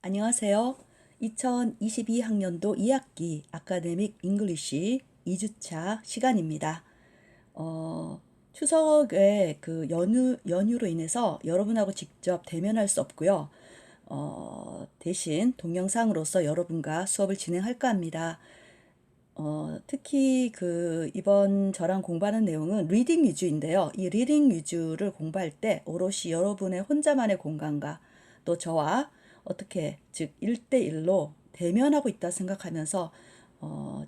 안녕하세요. 2022학년도 2학기 아카데믹 잉글리시 2주차 시간입니다. 추석에 그 연휴로 인해서 여러분하고 직접 대면할 수 없고요. 대신 동영상으로서 여러분과 수업을 진행할까 합니다. 특히 이번 저랑 공부하는 내용은 리딩 위주인데요. 이 리딩 위주를 공부할 때 오롯이 여러분의 혼자만의 공간과 또 저와 어떻게, 즉, 1대1로 대면하고 있다 생각하면서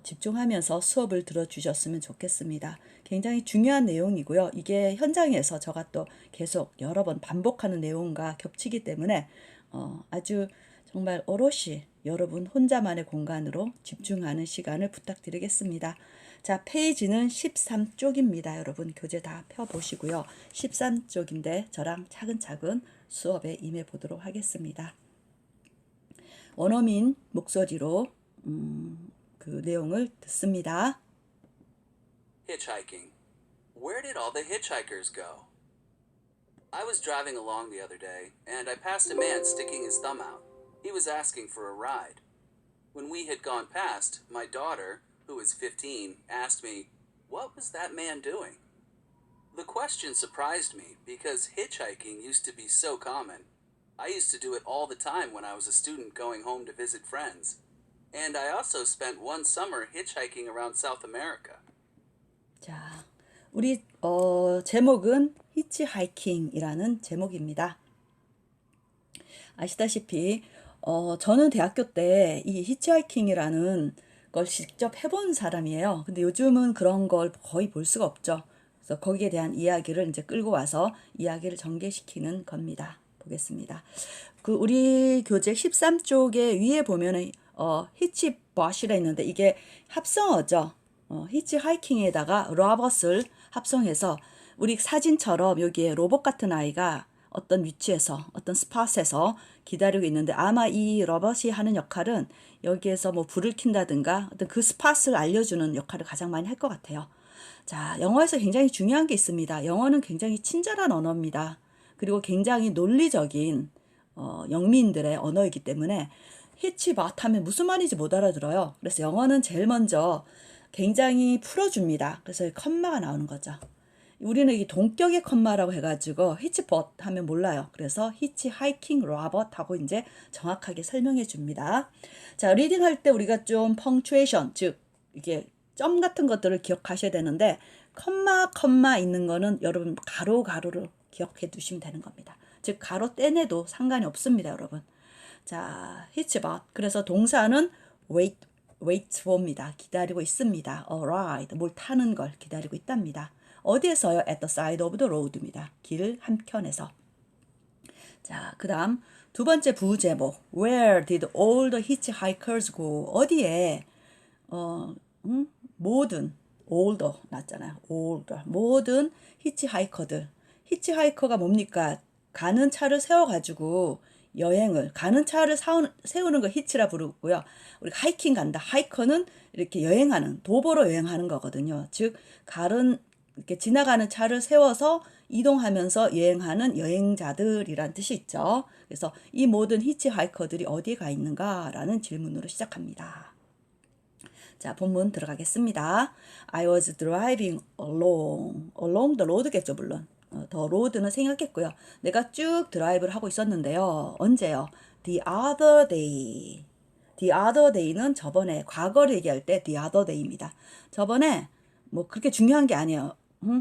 집중하면서 수업을 들어주셨으면 좋겠습니다. 굉장히 중요한 내용이고요. 이게 현장에서 저가 또 계속 여러 번 반복하는 내용과 겹치기 때문에 아주 정말 오롯이 여러분 혼자만의 공간으로 집중하는 시간을 부탁드리겠습니다. 자, 페이지는 13쪽입니다. 여러분 교재 다 펴보시고요. 13쪽인데 저랑 차근차근 수업에 임해 보도록 하겠습니다. 원어민 목소리로 그 내용을 듣습니다. Hitchhiking. Where did all the hitchhikers go? I was driving along the other day, and I passed a man sticking his thumb out. He was asking for a ride. When we had gone past, my daughter, who is 15, asked me, "What was that man doing?" The question surprised me because hitchhiking used to be so common. I used to do it all the time when I was a student going home to visit friends. And I also spent one summer hitchhiking around South America. 자, 우리 제목은 히치하이킹이라는 제목입니다. 아시다시피 저는 대학교 때 이 히치하이킹이라는 걸 직접 해본 사람이에요. 근데 요즘은 그런 걸 거의 볼 수가 없죠. 그래서 거기에 대한 이야기를 이제 끌고 와서 이야기를 전개시키는 겁니다. 보겠습니다. 우리 교재 13쪽에 위에 보면은 히치버시라 있는데 이게 합성어죠. 히치하이킹에다가 로봇을 합성해서 우리 사진처럼 여기에 로봇 같은 아이가 어떤 위치에서 어떤 스팟에서 기다리고 있는데 아마 이 로봇이 하는 역할은 여기에서 뭐 불을 킨다든가 어떤 그 스팟을 알려주는 역할을 가장 많이 할 것 같아요. 자, 영어에서 굉장히 중요한 게 있습니다. 영어는 굉장히 친절한 언어입니다. 그리고 굉장히 논리적인 영미인들의 언어이기 때문에 히치밭 하면 무슨 말인지 못 알아들어요. 그래서 영어는 제일 먼저 굉장히 풀어줍니다. 그래서 컴마가 나오는 거죠. 우리는 이 동격의 컴마라고 해가지고 히치벗 하면 몰라요. 그래서 히치하이킹 로봇 하고 이제 정확하게 설명해 줍니다. 자, 리딩 할 때 우리가 좀 펑츄에이션, 즉 이게 점 같은 것들을 기억하셔야 되는데 컴마 있는 거는 여러분 가로로 기억해 두시면 되는 겁니다. 즉 가로 떼내도 상관이 없습니다, 여러분. 자, 히치벗. 그래서 동사는 wait for입니다. 기다리고 있습니다. ride, 뭘 타는 걸 기다리고 있답니다. 어디에서요? at the side of the road입니다. 길 한켠에서. 자, 그 다음 두 번째 부제목. Where did all the hitchhikers go? 어디에 모든 older 났잖아요. older 모든 히치하이커들. 히치하이커가 뭡니까? 가는 차를 세워가지고 여행을 가는 차를 세우는 거 히치라 부르고요. 우리가 하이킹 간다. 하이커는 이렇게 여행하는 도보로 여행하는 거거든요. 즉 이렇게 지나가는 차를 세워서 이동하면서 여행하는 여행자들이란 뜻이 있죠. 그래서 이 모든 히치하이커들이 어디에 가 있는가라는 질문으로 시작합니다. 자, 본문 들어가겠습니다. I was driving along the road겠죠, 물론. 더 로드는 생략했고요. 내가 쭉 드라이브를 하고 있었는데요. 언제요? The other day. The other day는 저번에 과거를 얘기할 때 the other day입니다. 저번에 뭐 그렇게 중요한 게 아니에요.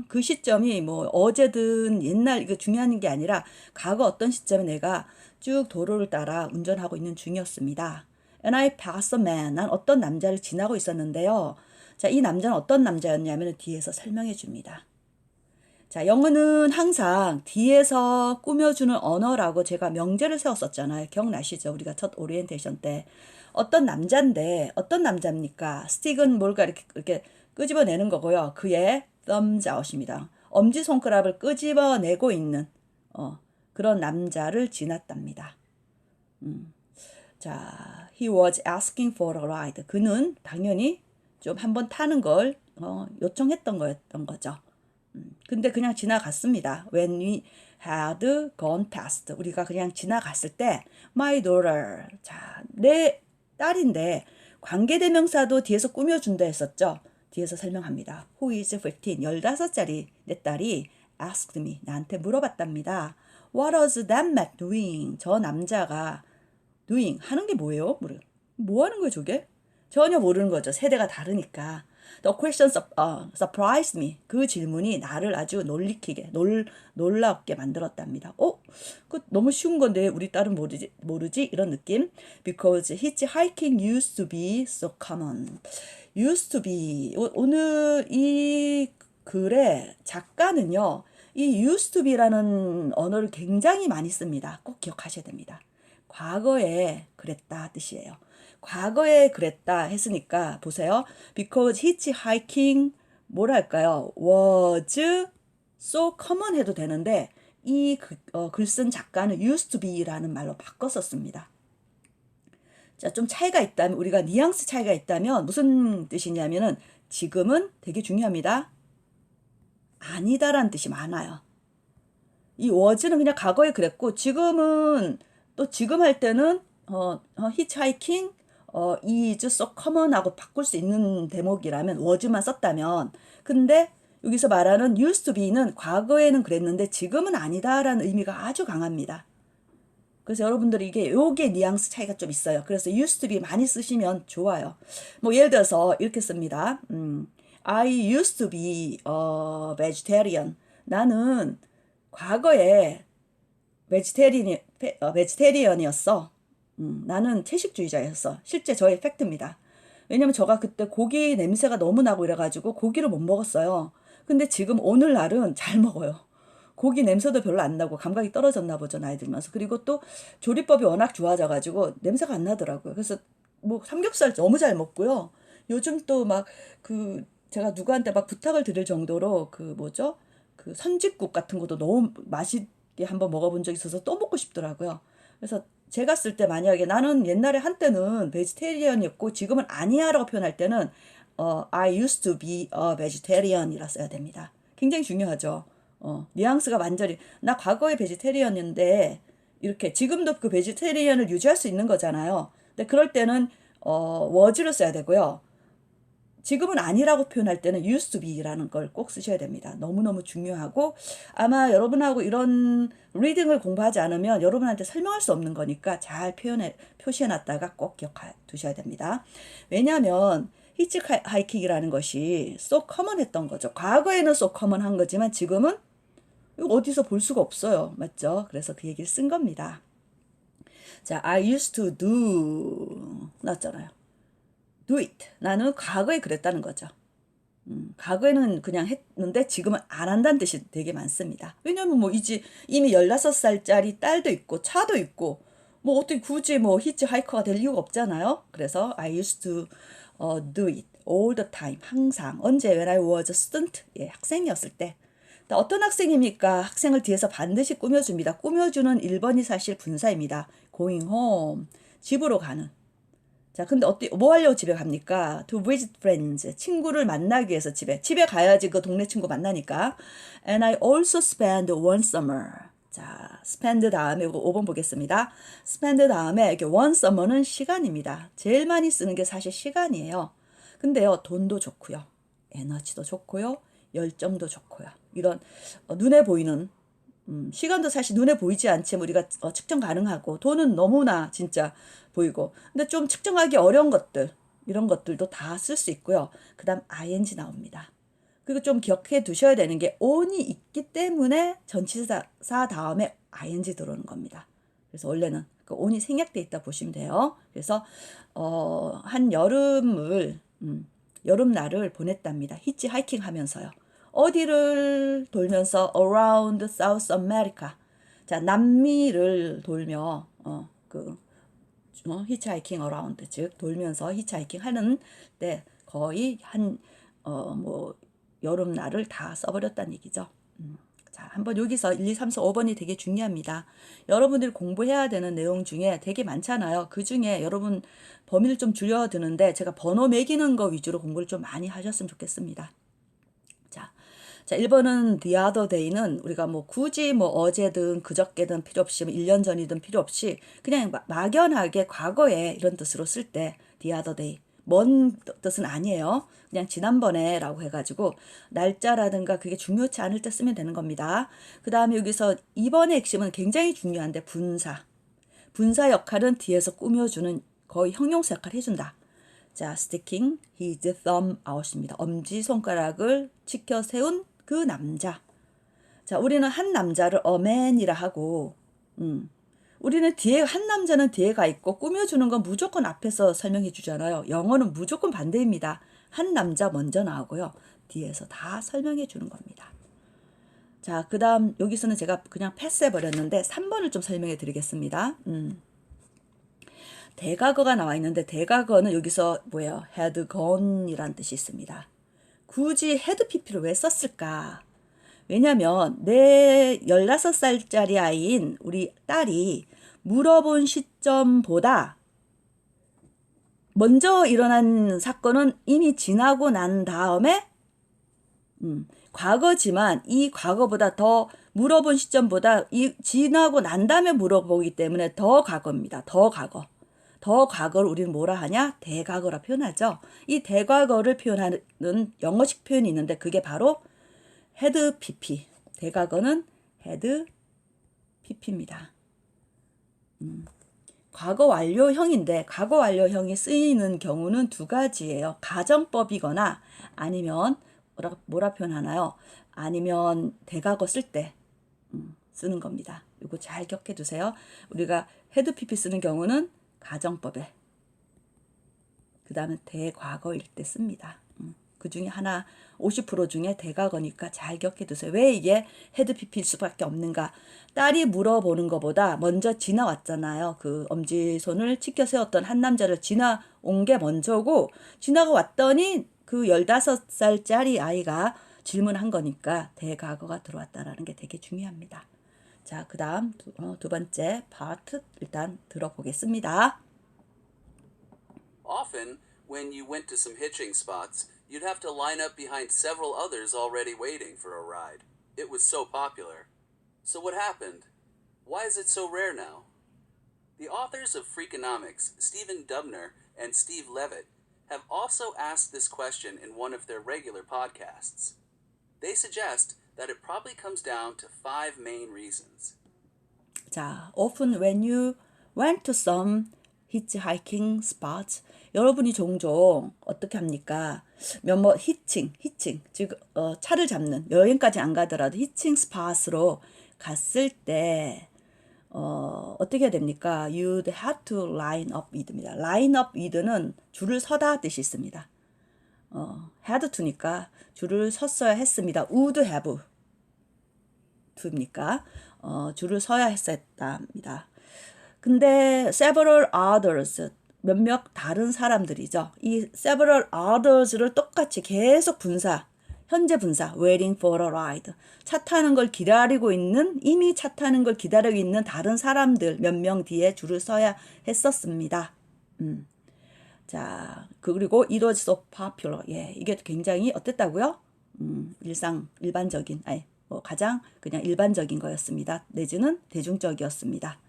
그 시점이 뭐 어제든 옛날 이거 중요한 게 아니라 과거 어떤 시점에 내가 쭉 도로를 따라 운전하고 있는 중이었습니다. And I passed a man. 난 어떤 남자를 지나고 있었는데요. 자, 이 남자는 어떤 남자였냐면 뒤에서 설명해 줍니다. 자, 영어는 항상 뒤에서 꾸며주는 언어라고 제가 명제를 세웠었잖아요. 기억나시죠? 우리가 첫 오리엔테이션 때. 어떤 남자인데, 어떤 남자입니까? 스틱은 뭘까 이렇게 끄집어내는 거고요. 그의 thumbs out입니다. 엄지손가락을 끄집어내고 있는, 그런 남자를 지났답니다. 자, he was asking for a ride. 그는 당연히 좀 한번 타는 걸 요청했던 거였던 거죠. 근데 그냥 지나갔습니다. When we had gone past. 우리가 그냥 지나갔을 때 my daughter. 자, 내 딸인데 관계대명사도 뒤에서 꾸며준다 했었죠. 뒤에서 설명합니다. Who is 15? 15살짜리 내 딸이 asked me. 나한테 물어봤답니다. What was that man doing? 저 남자가 doing 하는 게 뭐예요? 뭐 하는 거예요, 저게? 전혀 모르는 거죠. 세대가 다르니까. The question surprised me. 그 질문이 나를 아주 놀랍게 만들었답니다. 그 너무 쉬운 건데 우리 딸은 모르지? 이런 느낌. Because hitchhiking used to be so common. used to be. 오늘 이 글의 작가는요. 이 used to be라는 언어를 굉장히 많이 씁니다. 꼭 기억하셔야 됩니다. 과거에 그랬다 뜻이에요. 과거에 그랬다 했으니까 보세요. Because hitchhiking 뭐랄까요? was so common 해도 되는데 이 글 쓴 작가는 used to be라는 말로 바꿔 썼습니다. 자, 좀 차이가 있다면 우리가 뉘앙스 차이가 있다면 무슨 뜻이냐면은 지금은 되게 중요합니다. 아니다라는 뜻이 많아요. 이 was는 그냥 과거에 그랬고 지금은 또 지금 할 때는 hitchhiking is so common 하고 바꿀 수 있는 대목이라면 was만 썼다면 근데 여기서 말하는 used to be는 과거에는 그랬는데 지금은 아니다라는 의미가 아주 강합니다. 그래서 여러분들이 요게 뉘앙스 차이가 좀 있어요. 그래서 used to be 많이 쓰시면 좋아요. 뭐 예를 들어서 이렇게 씁니다. I used to be a vegetarian. 나는 과거에 베지테리언이었어. 나는 채식주의자였어. 실제 저의 팩트입니다. 왜냐면 제가 그때 고기 냄새가 너무 나고 이래가지고 고기를 못 먹었어요. 근데 지금 오늘날은 잘 먹어요. 고기 냄새도 별로 안 나고 감각이 떨어졌나 보죠, 나이 들면서. 그리고 또 조리법이 워낙 좋아져가지고 냄새가 안 나더라고요. 그래서 뭐 삼겹살 너무 잘 먹고요. 요즘 또 막 제가 누구한테 막 부탁을 드릴 정도로 그 선짓국 같은 것도 너무 맛있게 한번 먹어본 적이 있어서 또 먹고 싶더라고요. 그래서 제가 쓸 때 만약에 나는 옛날에 한때는 베지테리언이었고 지금은 아니야라고 표현할 때는 I used to be a vegetarian이라 써야 됩니다. 굉장히 중요하죠. 뉘앙스가 완전히 나 과거에 베지테리언인데 이렇게 지금도 그 베지테리언을 유지할 수 있는 거잖아요. 근데 그럴 때는 was를 써야 되고요. 지금은 아니라고 표현할 때는 used to be라는 걸 꼭 쓰셔야 됩니다. 너무너무 중요하고 아마 여러분하고 이런 리딩을 공부하지 않으면 여러분한테 설명할 수 없는 거니까 잘 표시해놨다가 꼭 기억해 두셔야 됩니다. 왜냐하면 히치하이킹이라는 것이 so common 했던 거죠. 과거에는 so common 한 거지만 지금은 어디서 볼 수가 없어요. 맞죠? 그래서 그 얘기를 쓴 겁니다. 자, I used to do 나왔잖아요. do it. 나는 과거에 그랬다는 거죠. 과거에는 그냥 했는데 지금은 안 한다는 뜻이 되게 많습니다. 왜냐면 뭐 이미 16살짜리 딸도 있고 차도 있고 뭐 어떻게 굳이 뭐 히치하이커가 될 이유가 없잖아요. 그래서 I used to do it all the time. 항상. 언제? When I was a student. 예, 학생이었을 때. 어떤 학생입니까? 학생을 뒤에서 반드시 꾸며줍니다. 꾸며주는 1번이 사실 분사입니다. going home. 집으로 가는. 자, 근데 뭐 하려고 집에 갑니까? To visit friends. 친구를 만나기 위해서 집에 가야지 그 동네 친구 만나니까. And I also spent one summer. 자, spend 다음에 이거 5번 보겠습니다. spend 다음에 이렇게 one summer는 시간입니다. 제일 많이 쓰는 게 사실 시간이에요. 근데요, 돈도 좋고요. 에너지도 좋고요. 열정도 좋고요. 이런 눈에 보이는 시간도 사실 눈에 보이지 않지만 우리가 측정 가능하고 돈은 너무나 진짜 보이고 근데 좀 측정하기 어려운 것들 이런 것들도 다 쓸 수 있고요. 그 다음 ing 나옵니다. 그리고 좀 기억해 두셔야 되는 게 on이 있기 때문에 전치사 다음에 ing 들어오는 겁니다. 그래서 원래는 그 on이 생략돼 있다 보시면 돼요. 그래서 한 여름날을 보냈답니다. 히치하이킹 하면서요. 어디를 돌면서 around South America. 자, 남미를 돌며 히치하이킹 around 즉 돌면서 히치하이킹 하는 때 거의 뭐 여름날을 다 써버렸다는 얘기죠. 자, 한번 여기서 1, 2, 3, 4, 5번이 되게 중요합니다. 여러분들이 공부해야 되는 내용 중에 되게 많잖아요. 그 중에 여러분 범위를 좀 줄여드는데 제가 번호 매기는 거 위주로 공부를 좀 많이 하셨으면 좋겠습니다. 자, 자, 1번은 the other day는 우리가 뭐 굳이 뭐 어제든 그저께든 필요 없이 뭐 1년 전이든 필요 없이 그냥 막연하게 과거에 이런 뜻으로 쓸 때 the other day. 먼 뜻은 아니에요. 그냥 지난번에 라고 해가지고 날짜라든가 그게 중요치 않을 때 쓰면 되는 겁니다. 그 다음에 여기서 2번의 핵심은 굉장히 중요한데 분사. 분사 역할은 뒤에서 꾸며주는 거의 형용사 역할을 해준다. 자, sticking his thumb out입니다. 엄지손가락을 치켜 세운 그 남자. 자, 우리는 한 남자를 a man이라 하고, 우리는 뒤에, 한 남자는 뒤에 가 있고, 꾸며주는 건 무조건 앞에서 설명해 주잖아요. 영어는 무조건 반대입니다. 한 남자 먼저 나오고요. 뒤에서 다 설명해 주는 겁니다. 자, 그 다음, 여기서는 제가 그냥 패스해 버렸는데, 3번을 좀 설명해 드리겠습니다. 대과거가 나와 있는데 대과거는 여기서 뭐예요? had gone이란 뜻이 있습니다. 굳이 had pp를 왜 썼을까? 왜냐면 내 16살짜리 아이인 우리 딸이 물어본 시점보다 먼저 일어난 사건은 이미 지나고 난 다음에 과거지만 이 과거보다 더 물어본 시점보다 이 지나고 난 다음에 물어보기 때문에 더 과거입니다. 더 과거. 더 과거를 우리는 뭐라 하냐? 대과거라 표현하죠. 이 대과거를 표현하는 영어식 표현이 있는데 그게 바로 had pp. 대과거는 had pp입니다. 과거 완료형인데 과거 완료형이 쓰이는 경우는 두 가지예요. 가정법이거나 아니면 뭐라 표현하나요? 아니면 대과거 쓸 때 쓰는 겁니다. 이거 잘 기억해 두세요. 우리가 had pp 쓰는 경우는 가정법에 그 다음에 대과거일 때 씁니다. 그 중에 하나 50% 중에 대과거니까 잘 기억해 두세요. 왜 이게 헤드 pp일 수밖에 없는가? 딸이 물어보는 것보다 먼저 지나왔잖아요. 그 엄지손을 치켜 세웠던 한 남자를 지나온 게 먼저고 지나가 왔더니 그 15살짜리 아이가 질문한 거니까 대과거가 들어왔다라는 게 되게 중요합니다. 자, 그 다음 두 번째 파트 일단 들어보겠습니다. Often, when you went to some hitching spots, you'd have to line up behind several others already waiting for a ride. It was so popular. So what happened? Why is it so rare now? The authors of Freakonomics, Stephen Dubner and Steve Levitt, have also asked this question in one of their regular podcasts. They suggest that it probably comes down to 5 main reasons. 자, often when you went to some hitchhiking spots, 여러분이 종종 어떻게 합니까? 히칭, 즉 차를 잡는 여행까지 안 가더라도 히칭 스팟으로 갔을 때 어떻게 해야 됩니까? You'd have to line up with입니다. line up with는 줄을 서다 뜻이 있습니다. had to니까 줄을 섰어야 했습니다. would have to입니까? 줄을 서야 했었답니다. 근데 several others 몇몇 다른 사람들이죠. 이 several others를 똑같이 계속 분사, 현재 분사, waiting for a ride. 차 타는 걸 기다리고 있는, 이미 차 타는 걸 기다리고 있는 다른 사람들 몇 명 뒤에 줄을 서야 했었습니다. 자, 그리고 it was so popular. 예, 이게 굉장히 어땠다고요? 일반적인, 가장 그냥 일반적인 거였습니다. 내지는 대중적이었습니다.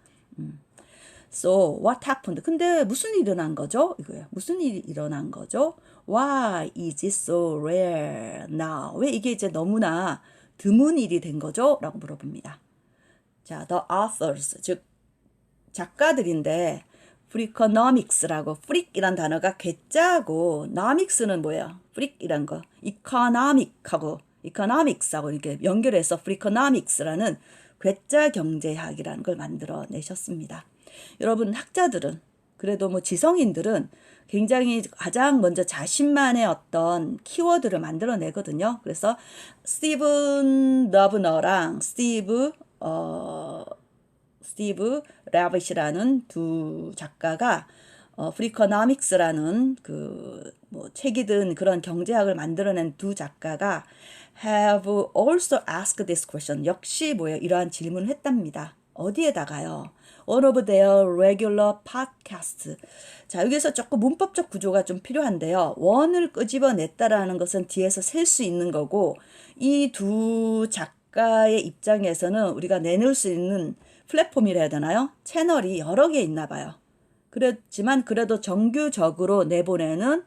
So what happened? 근데 무슨 일이 일어난 거죠? 이거예요. 무슨 일이 일어난 거죠? Why is it so rare now? 왜 이게 이제 너무나 드문 일이 된 거죠? 라고 물어봅니다. 자, the authors, 즉 작가들인데 freakonomics라고 freak이란 단어가 괴짜고 nomics는 뭐예요? freak이란 거 economics하고 이렇게 연결해서 freakonomics라는 괴짜 경제학이라는 걸 만들어 내셨습니다. 여러분 학자들은 그래도 뭐 지성인들은 굉장히 가장 먼저 자신만의 어떤 키워드를 만들어내거든요. 그래서 스티븐 더브너랑 스티브 레빗이라는 두 작가가 프리커노믹스라는 뭐 책이든 그런 경제학을 만들어낸 두 작가가 have also asked this question. 역시 뭐예요? 이러한 질문을 했답니다. 어디에다가요? one of their regular podcasts. 자, 여기서 조금 문법적 구조가 좀 필요한데요. 원을 끄집어냈다라는 것은 뒤에서 셀 수 있는 거고, 이 두 작가의 입장에서는 우리가 내놓을 수 있는 플랫폼이라 해야 되나요? 채널이 여러 개 있나 봐요. 그렇지만 그래도 정규적으로 내보내는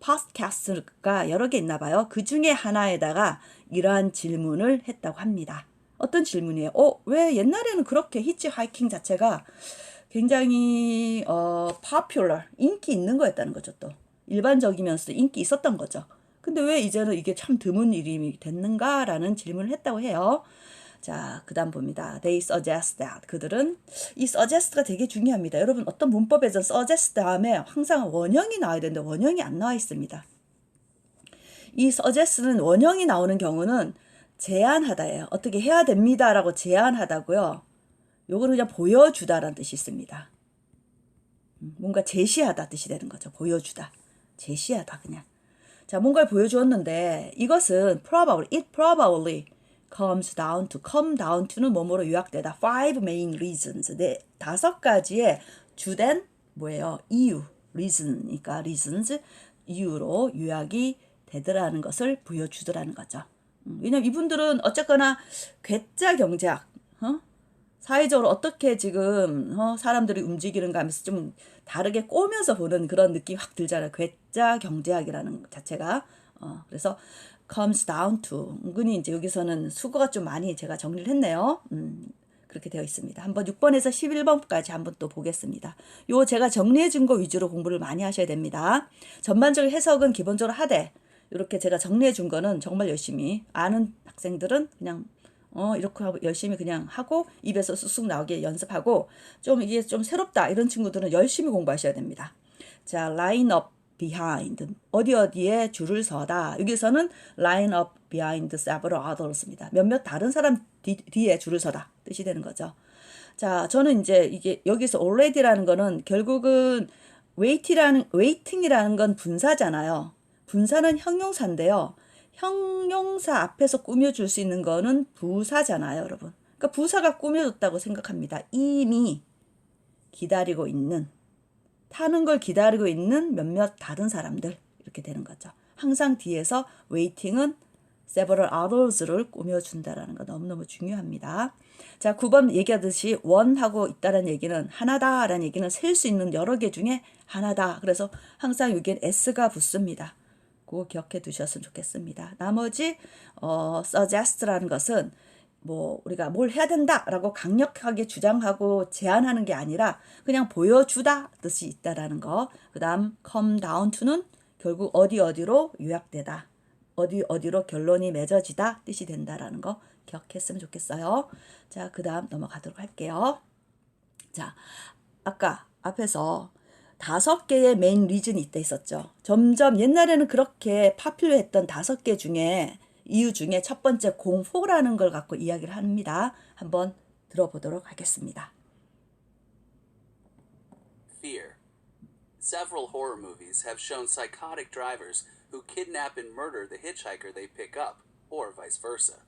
팟캐스트가 여러 개 있나 봐요. 그 중에 하나에다가 이러한 질문을 했다고 합니다. 어떤 질문이에요? 왜 옛날에는 그렇게 히치하이킹 자체가 굉장히 popular, 인기 있는 거였다는 거죠, 또. 일반적이면서 인기 있었던 거죠. 근데 왜 이제는 이게 참 드문 일이 됐는가라는 질문을 했다고 해요. 자, 그 다음 봅니다. They suggest that. 그들은 이 suggest가 되게 중요합니다. 여러분 어떤 문법에서 suggest 다음에 항상 원형이 나와야 되는데 원형이 안 나와 있습니다. 이 suggest는 원형이 나오는 경우는 제안하다예요. 어떻게 해야 됩니다라고 제안하다고요. 요거는 그냥 보여주다라는 뜻이 있습니다. 뭔가 제시하다 뜻이 되는 거죠. 보여주다. 제시하다 그냥. 자, 뭔가를 보여주었는데 이것은 it probably comes down to, come down to는 뭐뭐로 요약되다. 5 main reasons. 네, 5가지의 주된 뭐예요? 이유. reason이니까 reasons, 이유로 요약이 되더라는 것을 보여주더라는 거죠. 왜냐면 이분들은 어쨌거나 괴짜 경제학, 사회적으로 어떻게 지금 사람들이 움직이는가 하면서 좀 다르게 꼬면서 보는 그런 느낌이 확 들잖아요. 괴짜 경제학이라는 자체가. 그래서 comes down to. 은근히 이제 여기서는 수거가 좀 많이 제가 정리를 했네요. 그렇게 되어 있습니다. 한번 6번에서 11번까지 한번 또 보겠습니다. 요 제가 정리해 준 거 위주로 공부를 많이 하셔야 됩니다. 전반적인 해석은 기본적으로 하되 이렇게 제가 정리해 준 거는 정말 열심히 아는 학생들은 그냥 이렇게 하고 열심히 그냥 하고 입에서 쑥쑥 나오게 연습하고 좀 이게 좀 새롭다 이런 친구들은 열심히 공부하셔야 됩니다. 자, line up behind. 어디에 줄을 서다. 여기서는 line up behind several others입니다. 몇몇 다른 사람 뒤에 줄을 서다. 뜻이 되는 거죠. 자, 저는 이제 이게 여기서 already라는 거는 결국은 waiting이라는 건 분사잖아요. 분사는 형용사인데요. 형용사 앞에서 꾸며줄 수 있는 거는 부사잖아요, 여러분. 그러니까 부사가 꾸며줬다고 생각합니다. 이미 기다리고 있는, 타는 걸 기다리고 있는 몇몇 다른 사람들 이렇게 되는 거죠. 항상 뒤에서 waiting은 several others를 꾸며준다라는 거 너무너무 중요합니다. 자, 9번 얘기하듯이 원하고 있다는 얘기는 하나다라는 얘기는 셀 수 있는 여러 개 중에 하나다. 그래서 항상 여기엔 s가 붙습니다. 그거 기억해 두셨으면 좋겠습니다. 나머지 suggest라는 것은 뭐 우리가 뭘 해야 된다라고 강력하게 주장하고 제안하는 게 아니라 그냥 보여주다 뜻이 있다라는 거. 그다음 come down to는 결국 어디로 요약되다. 어디로 결론이 맺어지다 뜻이 된다라는 거 기억했으면 좋겠어요. 자, 그다음 넘어가도록 할게요. 자, 아까 앞에서 5개의 메인 리즌이 있다 있었죠. 점점 옛날에는 그렇게 파퓰러했던 5개 중에 이유 중에 첫 번째 공포라는 걸 갖고 이야기를 합니다. 한번 들어보도록 하겠습니다. Fear. Several horror movies have shown psychotic drivers who kidnap and murder the hitchhiker they pick up, or vice versa.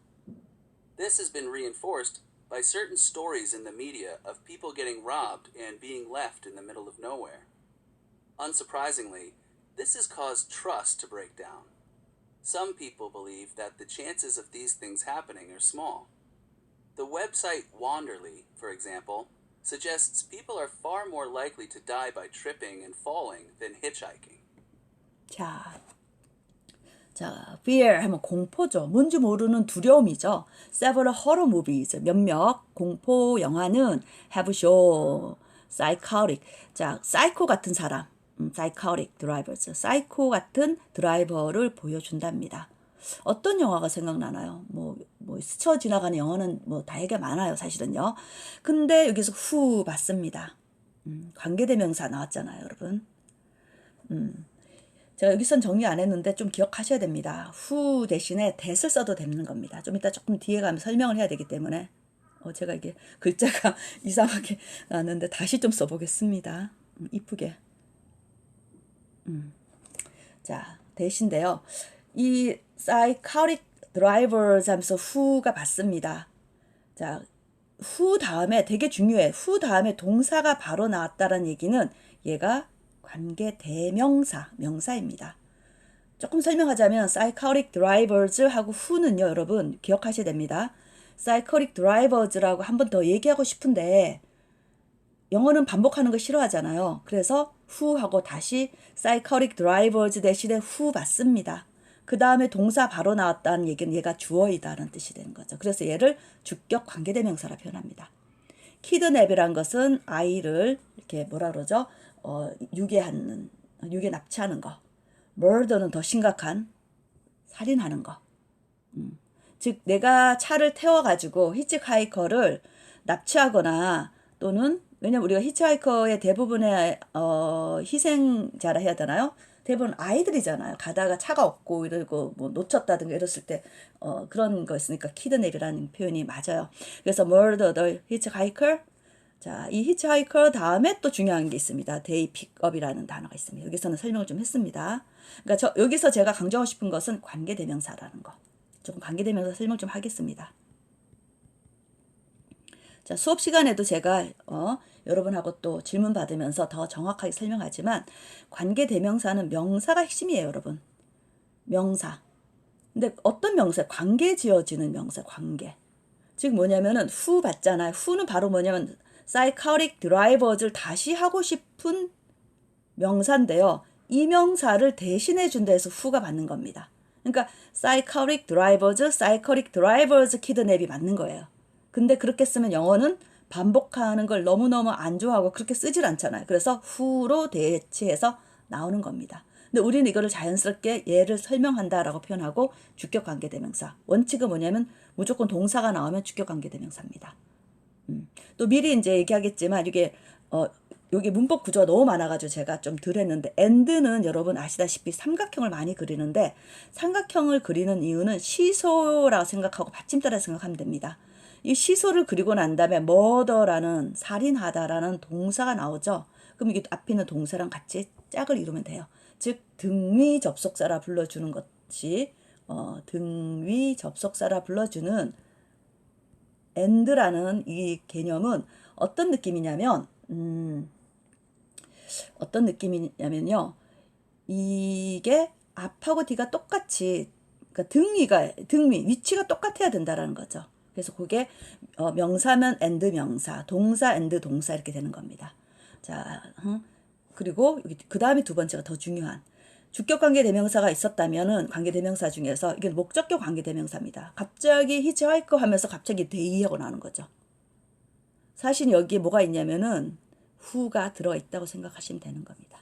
This has been reinforced by certain stories in the media of people getting robbed and being left in the middle of nowhere. Unsurprisingly, this has caused trust to break down. Some people believe that the chances of these things happening are small. The website Wanderly, for example, suggests people are far more likely to die by tripping and falling than hitchhiking. 자, fear 하면 공포죠. 뭔지 모르는 두려움이죠. Several horror movies, 몇몇 공포 영화는 have shown psychotic. 자, 사이코 같은 사람, psychotic drivers, 사이코 같은 드라이버를 보여준답니다. 어떤 영화가 생각나나요? 뭐 스쳐 지나가는 영화는 뭐 되게 많아요, 사실은요. 근데 여기서 who 봤습니다. 관계대명사 나왔잖아요, 여러분. 제가 여기선 정리 안 했는데 좀 기억하셔야 됩니다. who 대신에 that을 써도 되는 겁니다. 좀 이따 조금 뒤에 가면 설명을 해야 되기 때문에 제가 이게 글자가 이상하게 나왔는데 다시 좀 써보겠습니다. 이쁘게. 자, 대신데요. 이 psychotic drivers 하면서 who가 받습니다. 자, 후 다음에 되게 중요해. 후 다음에 동사가 바로 나왔다는 얘기는 얘가 관계 대명사, 명사입니다. 조금 설명하자면 psychotic drivers 하고 who는요, 여러분 기억하셔야 됩니다. psychotic drivers라고 한 번 더 얘기하고 싶은데 영어는 반복하는 거 싫어하잖아요. 그래서 who 하고 다시 psychotic drivers 대신에 who 받습니다. 그 다음에 동사 바로 나왔다는 얘기는 얘가 주어이다라는 뜻이 되는 거죠. 그래서 얘를 주격 관계대명사라 표현합니다. 키드냅이란 것은 아이를 이렇게 뭐라 그러죠? 유괴 납치하는 거. murder는 더 심각한 살인하는 거. 즉 내가 차를 태워가지고 히치하이커를 납치하거나 또는 왜냐면 우리가 히치하이커의 대부분의 희생자라 해야 되나요? 대부분 아이들이잖아요. 가다가 차가 없고 이러고 뭐 놓쳤다든가 이랬을 때 그런 거 있으니까 키드냅이라는 표현이 맞아요. 그래서 murder the hitchhiker. 자, 이 히치하이커 다음에 또 중요한 게 있습니다. 데이 픽업이라는 단어가 있습니다. 여기서는 설명을 좀 했습니다. 그러니까 여기서 제가 강조하고 싶은 것은 관계대명사라는 거. 조금 관계대명사 설명 좀 하겠습니다. 자, 수업 시간에도 제가 여러분하고 또 질문 받으면서 더 정확하게 설명하지만 관계대명사는 명사가 핵심이에요, 여러분. 명사. 근데 어떤 명사? 관계 지어지는 명사, 관계. 즉 뭐냐면은 who 받잖아요. who는 바로 뭐냐면 psychotic drivers를 다시 하고 싶은 명사인데요. 이 명사를 대신해 준다 해서 who가 받는 겁니다. 그러니까 psychotic drivers kidnap이 맞는 거예요. 근데 그렇게 쓰면 영어는 반복하는 걸 너무너무 안 좋아하고 그렇게 쓰질 않잖아요. 그래서 who로 대체해서 나오는 겁니다. 근데 우리는 이거를 자연스럽게 얘를 설명한다라고 표현하고 주격 관계대명사. 원칙은 뭐냐면 무조건 동사가 나오면 주격 관계대명사입니다. 또 미리 이제 얘기하겠지만 이게 여기 문법 구조가 너무 많아가지고 제가 좀 덜 했는데 and는 여러분 아시다시피 삼각형을 많이 그리는데 삼각형을 그리는 이유는 시소라고 생각하고 받침자라 생각하면 됩니다. 이 시소를 그리고 난 다음에 murder라는 살인하다라는 동사가 나오죠. 그럼 이게 앞에 있는 동사랑 같이 짝을 이루면 돼요. 즉 등위 접속사라 불러주는 것이 등위 접속사라 불러주는 and라는 이 개념은 어떤 느낌이냐면요. 이게 앞하고 뒤가 똑같이 그러니까 등위 위치가 똑같아야 된다라는 거죠. 그래서 그게 명사면 and 명사, 동사 and 동사 이렇게 되는 겁니다. 자, 그리고 그 다음에 두 번째가 더 중요한 주격 관계 대명사가 있었다면은 관계 대명사 중에서 이게 목적격 관계 대명사입니다. 갑자기 히치하이커 하면서 갑자기 데이하고 나오는 거죠. 사실 여기에 뭐가 있냐면은 who가 들어가 있다고 생각하시면 되는 겁니다.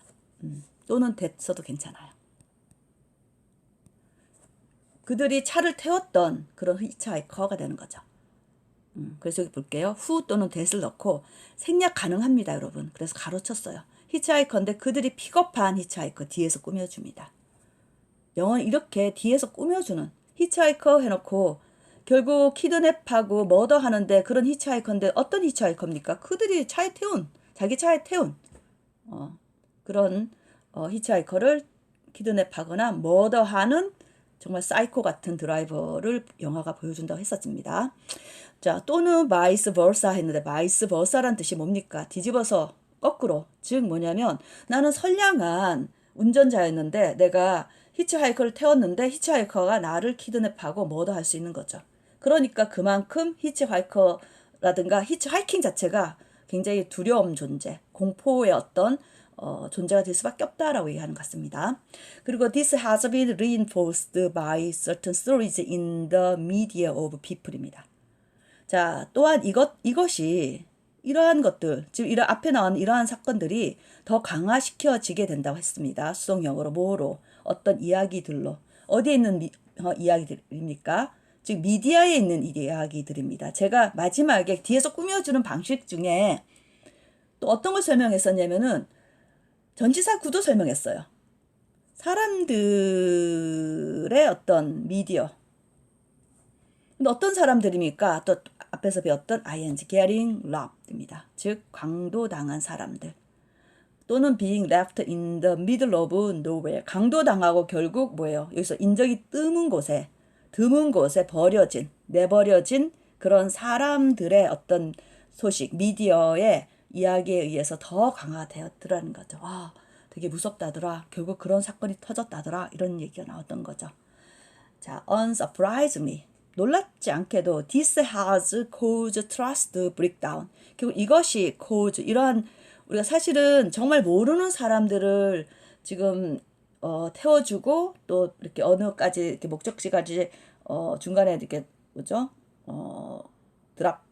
또는 됐어도 괜찮아요. 그들이 차를 태웠던 그런 히치하이커가 되는 거죠. 그래서 여기 볼게요. who 또는 that을 넣고 생략 가능합니다, 여러분. 그래서 가로쳤어요. 히치하이커인데 그들이 픽업한 히치하이커 뒤에서 꾸며줍니다. 영어는 이렇게 뒤에서 꾸며주는 히치하이커 해놓고 결국 키드냅하고 머더 하는데 그런 히치하이커인데 어떤 히치하이커입니까? 그들이 자기 차에 태운 그런 히치하이커를 키드냅하거나 머더하는 정말 사이코 같은 드라이버를 영화가 보여준다고 했었습니다. 자, 또는 vice versa 했는데 vice versa란 뜻이 뭡니까? 뒤집어서 거꾸로. 즉 뭐냐면 나는 선량한 운전자였는데 내가 히치하이커를 태웠는데 히치하이커가 나를 키드냅하고 머더할 수 있는 거죠. 그러니까 그만큼 히치하이커라든가 히치하이킹 자체가 굉장히 두려움 존재, 공포의 어떤 존재가 될 수밖에 없다라고 얘기하는 것 같습니다. 그리고 this has been reinforced by certain stories in the media of people입니다. 자, 또한 이것이 이러한 것들, 지금 이런 앞에 나온 이러한 사건들이 더 강화시켜지게 된다고 했습니다. 수동영어로 뭐로? 어떤 이야기들로. 어디에 있는 이야기들입니까? 즉 미디어에 있는 이야기들입니다. 제가 마지막에 뒤에서 꾸며주는 방식 중에 또 어떤 걸 설명했었냐면은 전치사 구도 설명했어요. 사람들의 어떤 미디어. 근데 어떤 사람들입니까? 또 앞에서 배웠던 ing, getting robbed입니다. 즉 강도당한 사람들. 또는 being left in the middle of nowhere. 강도당하고 결국 뭐예요? 여기서 인적이 드문 곳에 버려진, 내버려진 그런 사람들의 어떤 소식, 미디어의 이야기에 의해서 더 강화되었더라는 거죠. 아, 되게 무섭다더라. 결국 그런 사건이 터졌다더라. 이런 얘기가 나왔던 거죠. 자, unsurprisingly. 놀랍지 않게도 this has caused trust breakdown. 결국 이것이 cause, 이러한 우리가 사실은 정말 모르는 사람들을 지금 태워주고 또 이렇게 어느까지 이렇게 목적지까지 중간에 이렇게 뭐죠? 드랍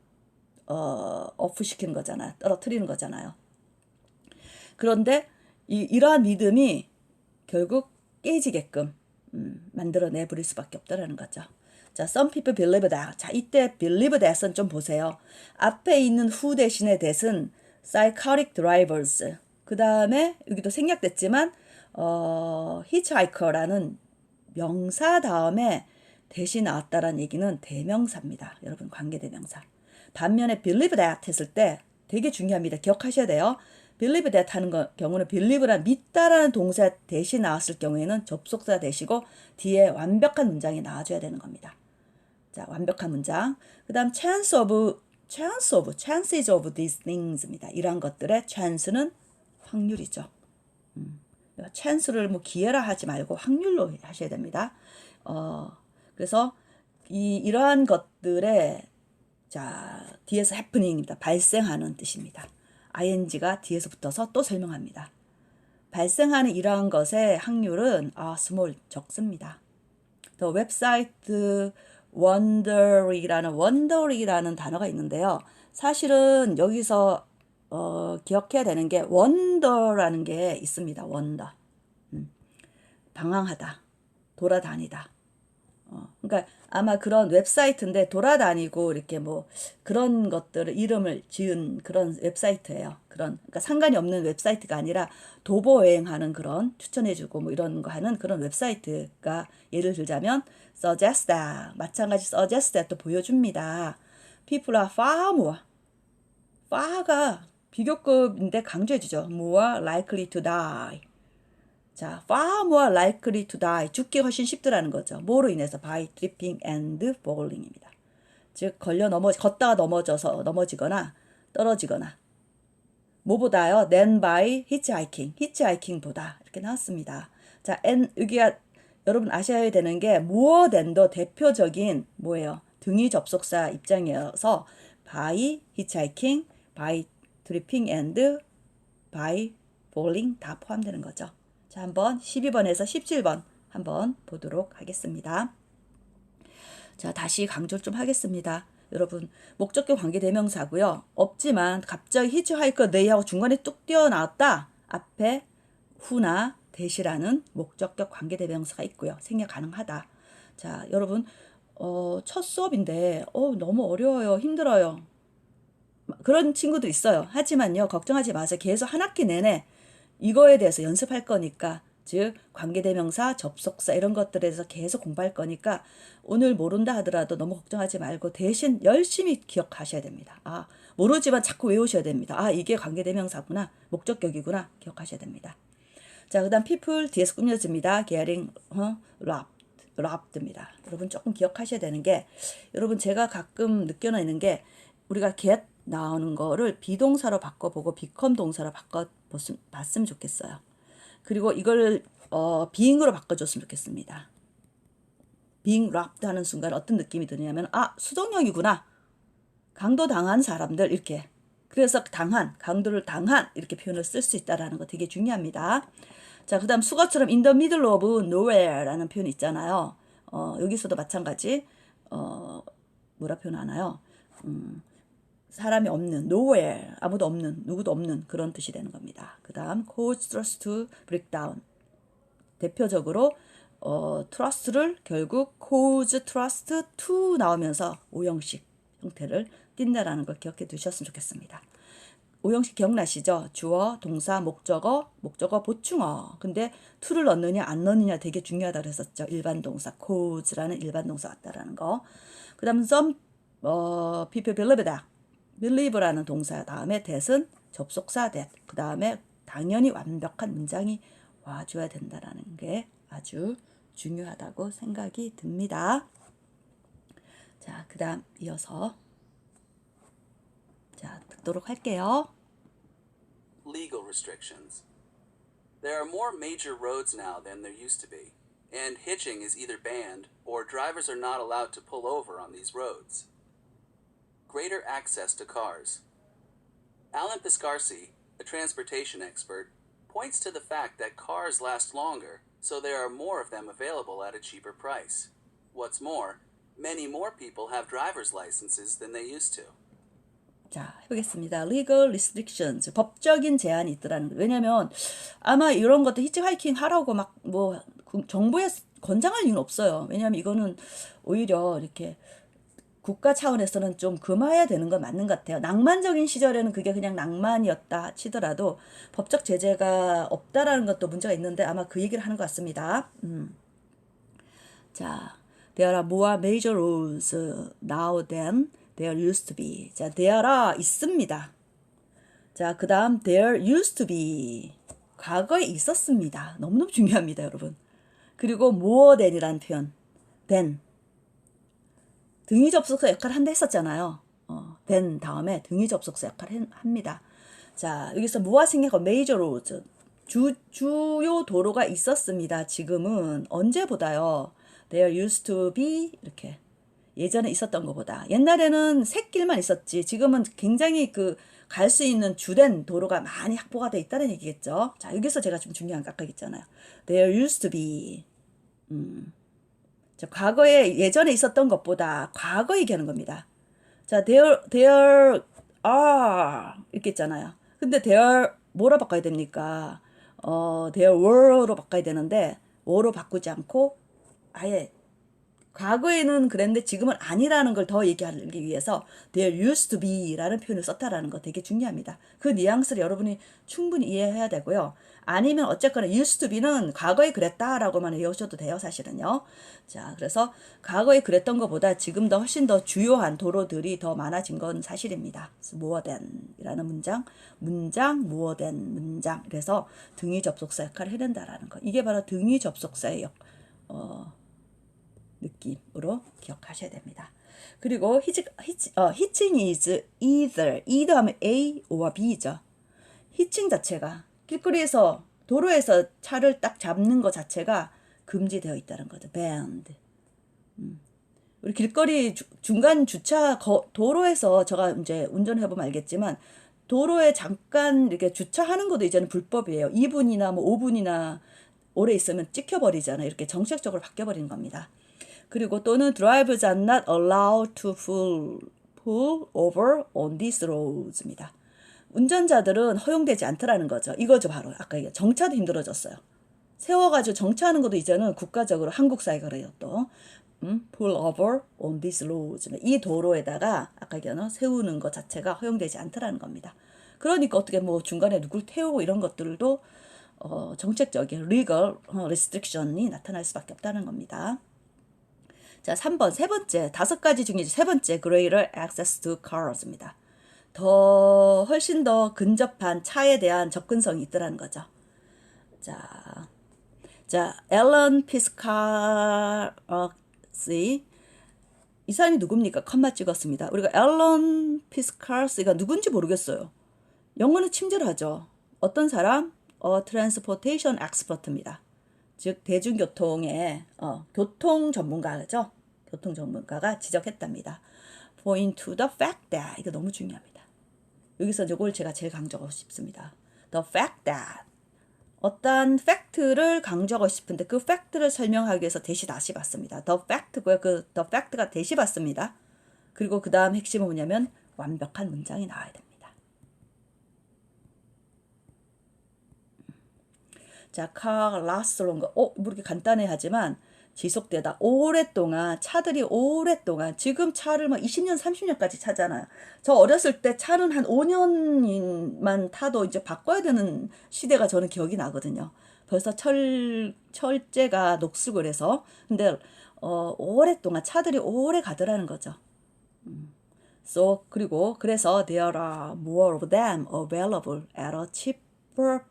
오프 시키는 거잖아요. 떨어뜨리는 거잖아요. 그런데 이러한 믿음이 결국 깨지게끔 만들어내 버릴 수밖에 없다라는 거죠. 자, some people believe that. 자, 이때 believe that은 좀 보세요. 앞에 있는 who 대신에 that은 psychotic drivers. 그 다음에 여기도 생략됐지만 hitchhiker라는 명사 다음에 대시 나왔다라는 얘기는 대명사입니다. 여러분, 관계대명사. 반면에 believe that 했을 때 되게 중요합니다. 기억하셔야 돼요. believe that 하는 경우는 believe란 믿다라는 동사 대시 나왔을 경우에는 접속사 대시고 뒤에 완벽한 문장이 나와줘야 되는 겁니다. 자, 완벽한 문장. 그 다음 chances of these things입니다. 이러한 것들의 chance는 확률이죠. chance를 뭐 기회라 하지 말고 확률로 하셔야 됩니다. 그래서 이러한 것들의 자, 뒤에서 happening입니다. 발생하는 뜻입니다. ing가 뒤에서 붙어서 또 설명합니다. 발생하는 이러한 것의 확률은 small, 적습니다. The website wondery라는 단어가 있는데요. 사실은 여기서 기억해야 되는 게 wonder라는 게 있습니다. wonder. 방황하다, 돌아다니다. 그러니까 아마 그런 웹사이트인데 돌아다니고 이렇게 뭐 그런 것들을 이름을 지은 그런 웹사이트예요. 그러니까 상관이 없는 웹사이트가 아니라 도보 여행하는 그런 추천해주고 뭐 이런 거 하는 그런 웹사이트가 예를 들자면 suggest that 마찬가지 suggest that 또 보여줍니다. People are far more far가 비교급인데 강조해주죠. more likely to die. 자, far more likely to die. 죽기 훨씬 쉽더라는 거죠. 뭐로 인해서? by tripping and falling입니다. 즉, 걷다가 넘어지거나 떨어지거나. 뭐보다요? than by hitchhiking. hitchhiking보다. 이렇게 나왔습니다. 자, and 여기가 여러분 아셔야 되는 게 more than도 대표적인 뭐예요? 등위 접속사 입장이어서 by hitchhiking, by tripping and by falling 다 포함되는 거죠. 자, 한번 12번에서 17번 한번 보도록 하겠습니다. 자, 다시 강조를 좀 하겠습니다. 여러분, 목적격 관계대명사고요. 없지만 갑자기 히치하이커 네이하고 중간에 뚝 뛰어나왔다. 앞에 후나 대시라는 목적격 관계대명사가 있고요. 생략 가능하다. 자, 여러분, 첫 수업인데 너무 어려워요. 힘들어요. 그런 친구들 있어요. 하지만요, 걱정하지 마세요. 계속 한 학기 내내 이거에 대해서 연습할 거니까, 즉 관계대명사, 접속사 이런 것들에 대해서 계속 공부할 거니까 오늘 모른다 하더라도 너무 걱정하지 말고 대신 열심히 기억하셔야 됩니다. 모르지만 자꾸 외우셔야 됩니다. 이게 관계대명사구나, 목적격이구나 기억하셔야 됩니다. 자, 그 다음 people 뒤에서 꾸며집니다. getting robbed입니다. 여러분 조금 기억하셔야 되는 게, 여러분 제가 가끔 느껴내는 게 우리가 get 나오는 거를 비동사로 바꿔보고 become 동사로 바꿔봤으면 좋겠어요. 그리고 이걸 being으로 바꿔줬으면 좋겠습니다. being robbed 하는 순간 어떤 느낌이 드냐면 수동형이구나. 강도당한 사람들 이렇게. 그래서 강도를 당한 이렇게 표현을 쓸 수 있다는 거 되게 중요합니다. 자, 그 다음 수거처럼 in the middle of nowhere라는 표현 있잖아요. 여기서도 마찬가지 뭐라 표현하나요? 사람이 없는, nowhere, 아무도 없는, 누구도 없는 그런 뜻이 되는 겁니다. 그 다음 cause trust to break down. 대표적으로 trust를 결국 cause trust to 나오면서 오형식 형태를 띈다라는 걸 기억해 두셨으면 좋겠습니다. 오형식 기억나시죠? 주어, 동사, 목적어 보충어. 근데 to를 넣느냐 안 넣느냐 되게 중요하다고 했었죠. 일반 동사, cause라는 일반 동사 같다라는 거. 그 다음 some people believe that. believe라는 동사 다음에 that은 접속사 that. 그 다음에 당연히 완벽한 문장이 와줘야 된다라는 게 아주 중요하다고 생각이 듭니다. 자, 그 다음 이어서 자, 듣도록 할게요. Legal restrictions. There are more major roads now than there used to be, and hitching is either banned or drivers are not allowed to pull over on these roads. Greater access to cars. Alan Piscarsi, a transportation expert, points to the fact that cars last longer, so there are more of them available at a cheaper price. What's more, many more people have driver's licenses than they used to. 자, 해보겠습니다. Legal restrictions. 법적인 제한이 있더라는 거예요. 왜냐면 아마 이런 것도 히치하이킹 하라고 막 뭐 정부에 권장할 이유는 없어요. 왜냐면 이거는 오히려 이렇게 국가 차원에서는 좀 금화해야 되는 건 맞는 것 같아요. 낭만적인 시절에는 그게 그냥 낭만이었다 치더라도 법적 제재가 없다라는 것도 문제가 있는데 아마 그 얘기를 하는 것 같습니다. 자, there are more major roads now than there used to be. 자, there are 있습니다. 자, 그 다음 there used to be. 과거에 있었습니다. 너무너무 중요합니다, 여러분. 그리고 more than이라는 표현. than. 등위 접속사 역할을 한다 했었잖아요. than 다음에 등위 접속사 역할을 합니다. 자, 여기서 뭐가 생략하고 major roads. 주요 도로가 있었습니다. 지금은 언제보다요. There used to be 이렇게 예전에 있었던 것보다 옛날에는 샛길만 있었지 지금은 굉장히 그 갈 수 있는 주된 도로가 많이 확보가 돼 있다는 얘기겠죠. 자, 여기서 제가 좀 중요한 거 아까 있잖아요. There used to be 자, 과거에 예전에 있었던 것보다 과거 얘기하는 겁니다. 자, there are 이렇게 있잖아요. 근데 there 뭐로 바꿔야 됩니까? there were로 바꿔야 되는데 were로 바꾸지 않고 아예 과거에는 그랬는데 지금은 아니라는 걸 더 얘기하기 위해서 there used to be라는 표현을 썼다라는 거 되게 중요합니다. 그 뉘앙스를 여러분이 충분히 이해해야 되고요. 아니면 어쨌거나 used to be는 과거에 그랬다라고만 외우셔도 돼요, 사실은요. 자, 그래서 과거에 그랬던 것보다 지금 더 훨씬 더 주요한 도로들이 더 많아진 건 사실입니다. more than이라는 문장 more than 문장. 그래서 등위 접속사 역할을 해낸다라는 거. 이게 바로 등위 접속사의 느낌으로 기억하셔야 됩니다. 그리고 hitching is either 하면 A or B죠. 히칭 자체가 길거리에서 도로에서 차를 딱 잡는 것 자체가 금지되어 있다는 거죠. banned. 우리 길거리 중간 주차 도로에서 제가 이제 운전해보면 알겠지만 도로에 잠깐 이렇게 주차하는 것도 이제는 불법이에요. 2분이나 뭐 5분이나 오래 있으면 찍혀버리잖아요. 이렇게 정책적으로 바뀌어버리는 겁니다. 그리고 또는 drivers are not allowed to pull over on these roads입니다. 운전자들은 허용되지 않더라는 거죠. 이거죠, 바로. 아까 얘기한 정차도 힘들어졌어요. 세워가지고 정차하는 것도 이제는 국가적으로 한국 사회가 그래요, 또. pull over on these roads. 이 도로에다가 아까 얘기한 세우는 것 자체가 허용되지 않더라는 겁니다. 그러니까 어떻게 뭐 중간에 누굴 태우고 이런 것들도 정책적인 legal restriction이 나타날 수밖에 없다는 겁니다. 자, 3번, 세 번째, 5가지 중에 세 번째, greater access to cars입니다. 훨씬 더 근접한 차에 대한 접근성이 있더라는 거죠. 자, 앨런 피스카시, 이 사람이 누굽니까? 컴마 찍었습니다. 우리가 앨런 피스카시가 누군지 모르겠어요. 영어는 친절하죠. 어떤 사람? 트랜스포테이션 엑스퍼트입니다. 즉 대중교통의 교통 전문가죠. 교통 전문가가 지적했답니다. Point to the fact that 이거 너무 중요합니다. 여기서 이걸 제가 제일 강조하고 싶습니다. The fact that 어떤 팩트를 강조하고 싶은데 그 팩트를 설명하기 위해서 대시 다시 봤습니다. The fact고요. 그 the fact가 대시 봤습니다. 그리고 그 다음 핵심은 뭐냐면 완벽한 문장이 나와야 됩니다. 자, car lasts longer. 뭐 이렇게 간단해 하지만 지속되다. 오랫동안, 차들이 오랫동안, 지금 차를 막 20년, 30년까지 차잖아요. 저 어렸을 때 차는 한 5년만 타도 이제 바꿔야 되는 시대가 저는 기억이 나거든요. 벌써 철제가 녹슬고 그래서. 근데, 오랫동안 차들이 오래 가더라는 거죠. 그래서 there are more of them available at a cheap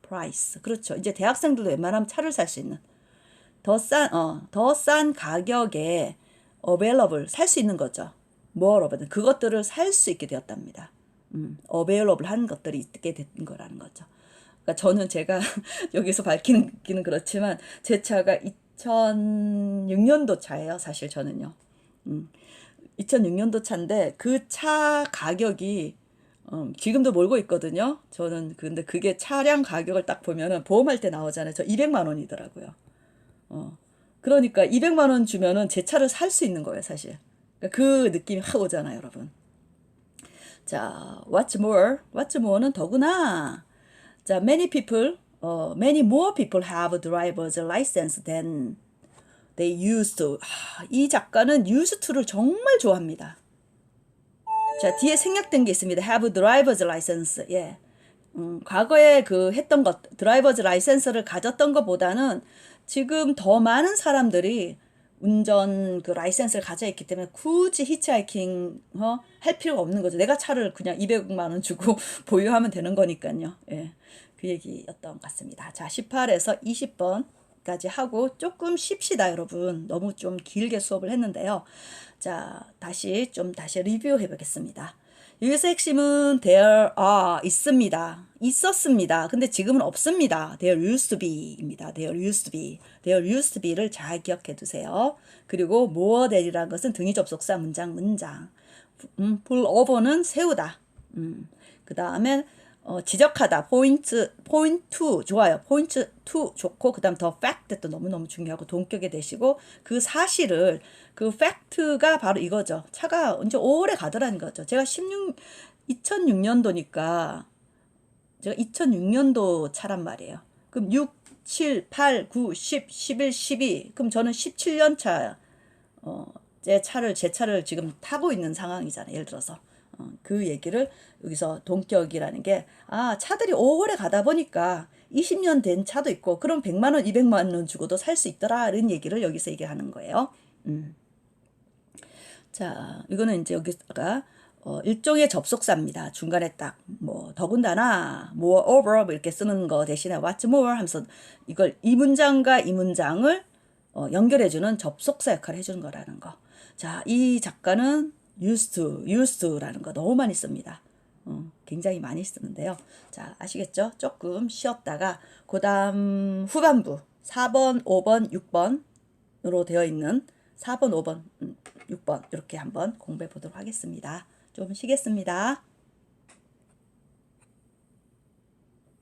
price. 그렇죠. 이제 대학생들도 웬만하면 차를 살 수 있는 더 싼 가격에 available 살 수 있는 거죠. moreover 그것들을 살 수 있게 되었답니다. available 한 것들이 있게 된 거라는 거죠. 그러니까 저는 제가 여기서 밝히는 그렇지만 제 차가 2006년도 차예요. 사실 저는요. 2006년도 차인데 그 차 가격이 지금도 몰고 있거든요. 저는 근데 그게 차량 가격을 딱 보면은 보험할 때 나오잖아요. 저 200만 원이더라고요. 그러니까 200만 원 주면은 제 차를 살 수 있는 거예요, 사실. 그러니까 그 느낌이 확 오잖아요, 여러분. 자, what's more는 더구나. 자, many more people have driver's license than they used to. 이 작가는 used to를 정말 좋아합니다. 자, 뒤에 생략된 게 있습니다. have driver's license. 예. 과거에 그 했던 것, 드라이버즈 라이센스를 가졌던 것보다는 지금 더 많은 사람들이 운전 그 라이센스를 가져 있기 때문에 굳이 히치하이킹 할 필요가 없는 거죠. 내가 차를 그냥 200만 원 주고 보유하면 되는 거니까요. 예. 그 얘기였던 것 같습니다. 자, 18에서 20번까지 하고 조금 쉽시다, 여러분. 너무 좀 길게 수업을 했는데요. 자, 다시 리뷰해 보겠습니다. 여기서 핵심은 there are 있습니다. 있었습니다. 근데 지금은 없습니다. There used to be입니다. There used to be. There used to be를 잘 기억해 두세요. 그리고 more than이라는 것은 등위 접속사 문장. pull over는 세우다. 그 다음에 지적하다. point to 좋아요. point to 좋고 그다음 더 fact 또 너무너무 중요하고 동격에 대시고 그 사실을 그 fact가 바로 이거죠. 차가 언제 오래 가더라는 거죠. 제가 2006년도니까 제가 2006년도 차란 말이에요. 그럼 6, 7, 8, 9, 10, 11, 12 그럼 저는 17년 차 제 차를 지금 타고 있는 상황이잖아요. 예를 들어서 그 얘기를 여기서 동격이라는 게 차들이 오래 가다 보니까 20년 된 차도 있고 그럼 100만 원, 200만 원 주고도 살 수 있더라 이런 얘기를 여기서 얘기하는 거예요. 자, 이거는 이제 여기다가 일종의 접속사입니다. 중간에 딱 뭐 더군다나 moreover 뭐 이렇게 쓰는 거 대신에 what's more 하면서 이걸 이 문장과 이 문장을 연결해주는 접속사 역할을 해주는 거라는 거. 자, 이 작가는 used to라는 거 너무 많이 씁니다. 굉장히 많이 쓰는데요. 자, 아시겠죠? 조금 쉬었다가 그 다음 후반부 4번, 5번, 6번으로 되어 있는 4번, 5번, 6번 이렇게 한번 공부해 보도록 하겠습니다. 좀 쉬겠습니다.